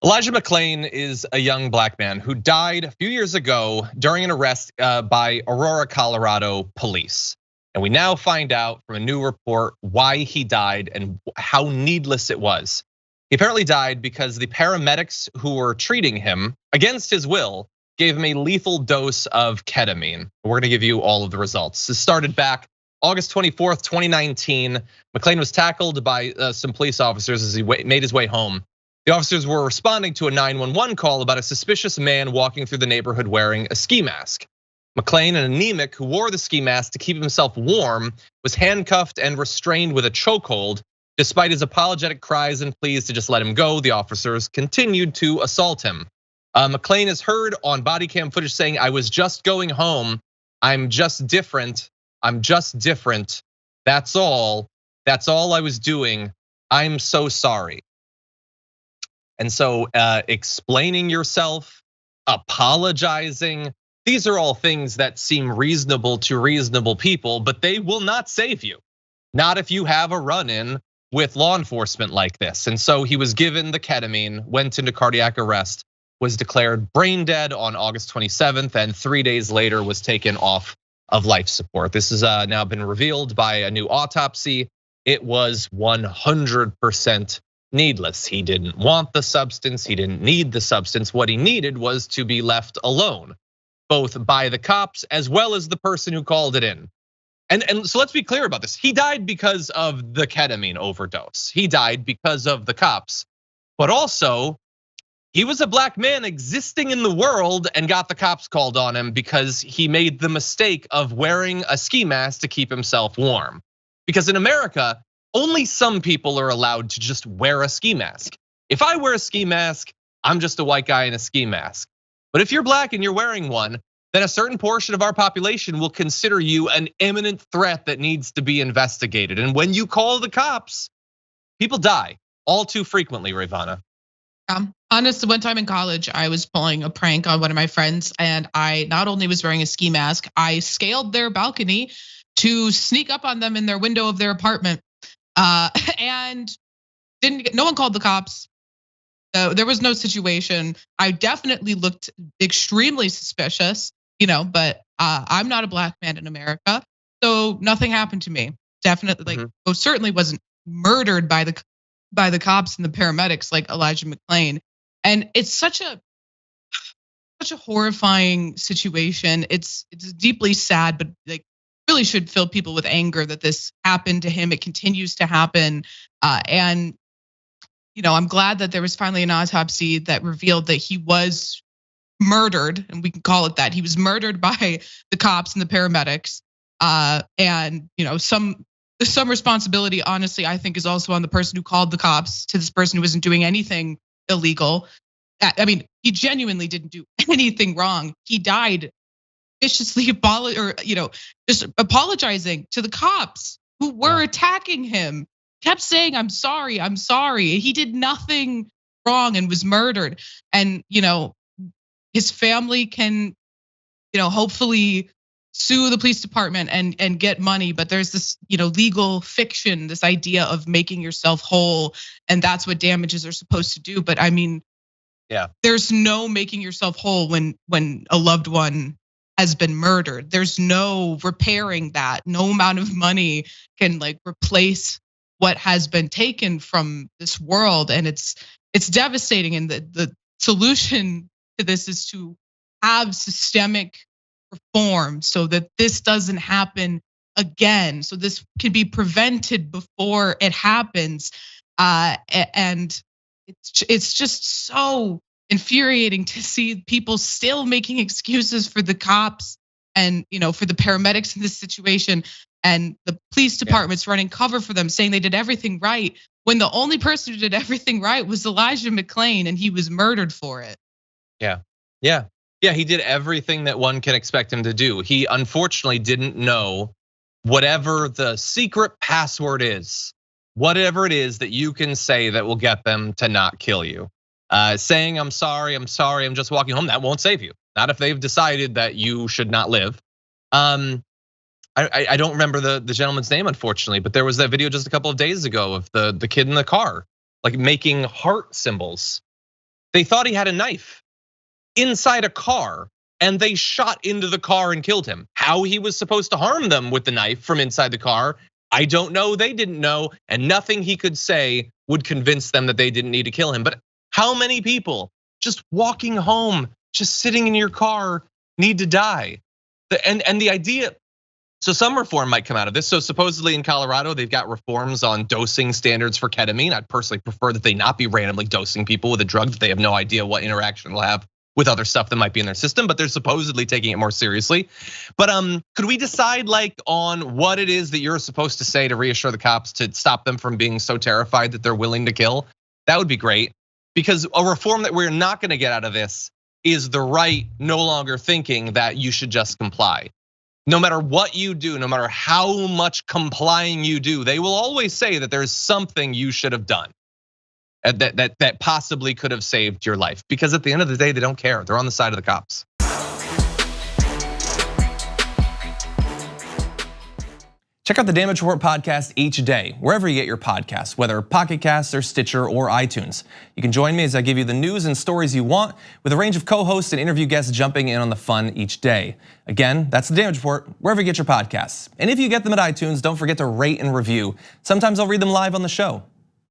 Elijah McClain is a young black man who died a few years ago during an arrest by Aurora, Colorado police. And we now find out from a new report why he died and how needless it was. He apparently died because the paramedics who were treating him against his will gave him a lethal dose of ketamine. We're gonna give you all of the results. This started back August 24th, 2019. McClain was tackled by some police officers as he made his way home. The officers were responding to a 911 call about a suspicious man walking through the neighborhood wearing a ski mask. McClain, an anemic who wore the ski mask to keep himself warm, was handcuffed and restrained with a chokehold. Despite his apologetic cries and pleas to just let him go, the officers continued to assault him. McClain is heard on body cam footage saying, "I was just going home. I'm just different. I'm just different. That's all. That's all I was doing. I'm so sorry." And so explaining yourself, apologizing, these are all things that seem reasonable to reasonable people, but they will not save you. Not if you have a run-in with law enforcement like this. And so he was given the ketamine, went into cardiac arrest, was declared brain dead on August 27th, and 3 days later was taken off of life support. This has now been revealed by a new autopsy. It was 100% needless. He didn't want the substance, he didn't need the substance. What he needed was to be left alone, both by the cops as well as the person who called it in. And so let's be clear about this. He died because of the ketamine overdose. He died because of the cops, but also he was a black man existing in the world and got the cops called on him because he made the mistake of wearing a ski mask to keep himself warm. Because in America, only some people are allowed to just wear a ski mask. If I wear a ski mask, I'm just a white guy in a ski mask. But if you're black and you're wearing one, then a certain portion of our population will consider you an imminent threat that needs to be investigated. And when you call the cops, people die all too frequently, Rayyvana. Honestly, one time in college, I was pulling a prank on one of my friends, and I not only was wearing a ski mask, I scaled their balcony to sneak up on them in their window of their apartment. And no one called the cops. There was no situation. I definitely looked extremely suspicious, but I'm not a black man in America, so nothing happened to me. Definitely, most certainly wasn't murdered by the cops and the paramedics like Elijah McClain. And it's such a horrifying situation. It's deeply sad, but really should fill people with anger that this happened to him. It continues to happen. And I'm glad that there was finally an autopsy that revealed that he was murdered, and we can call it that. He was murdered by the cops and the paramedics. And some responsibility, honestly, I think is also on the person who called the cops to this person who wasn't doing anything illegal. I mean, he genuinely didn't do anything wrong. He died viciously just apologizing to the cops who were attacking him. Kept saying, "I'm sorry, I'm sorry." He did nothing wrong and was murdered. And his family can, hopefully sue the police department and get money. But there's this, legal fiction, this idea of making yourself whole, and that's what damages are supposed to do. But I mean, there's no making yourself whole when a loved one has been murdered. There's no repairing that. No amount of money can replace what has been taken from this world. And it's devastating. And the solution to this is to have systemic reform so that this doesn't happen again. So this can be prevented before it happens. And it's just so infuriating to see people still making excuses for the cops and for the paramedics in this situation, and the police departments running cover for them, saying they did everything right, when the only person who did everything right was Elijah McClain, and he was murdered for it. Yeah, he did everything that one can expect him to do. He unfortunately didn't know whatever the secret password is, whatever it is that you can say that will get them to not kill you. Saying, I'm sorry, I'm just walking home, that won't save you. Not if they've decided that you should not live. I don't remember the gentleman's name, unfortunately, but there was that video just a couple of days ago of the kid in the car, making heart symbols They thought he had a knife inside a car, and they shot into the car and killed him. How he was supposed to harm them with the knife from inside the car, I don't know, they didn't know, and nothing he could say would convince them that they didn't need to kill him. But how many people just walking home, just sitting in your car, need to die? And the idea, so some reform might come out of this. So supposedly in Colorado, they've got reforms on dosing standards for ketamine. I'd personally prefer that they not be randomly dosing people with a drug that they have no idea what interaction will have with other stuff that might be in their system, but they're supposedly taking it more seriously. But could we decide like on what it is that you're supposed to say to reassure the cops to stop them from being so terrified that they're willing to kill? That would be great, because a reform that we're not gonna get out of this is the right no longer thinking that you should just comply. No matter what you do, no matter how much complying you do, they will always say that there's something you should have done that possibly could have saved your life. Because at the end of the day, they don't care. They're on the side of the cops. Check out the Damage Report podcast each day, wherever you get your podcasts, whether Pocket Casts or Stitcher or iTunes. You can join me as I give you the news and stories you want, with a range of co-hosts and interview guests jumping in on the fun each day. Again, that's the Damage Report, wherever you get your podcasts. And if you get them at iTunes, don't forget to rate and review. Sometimes I'll read them live on the show.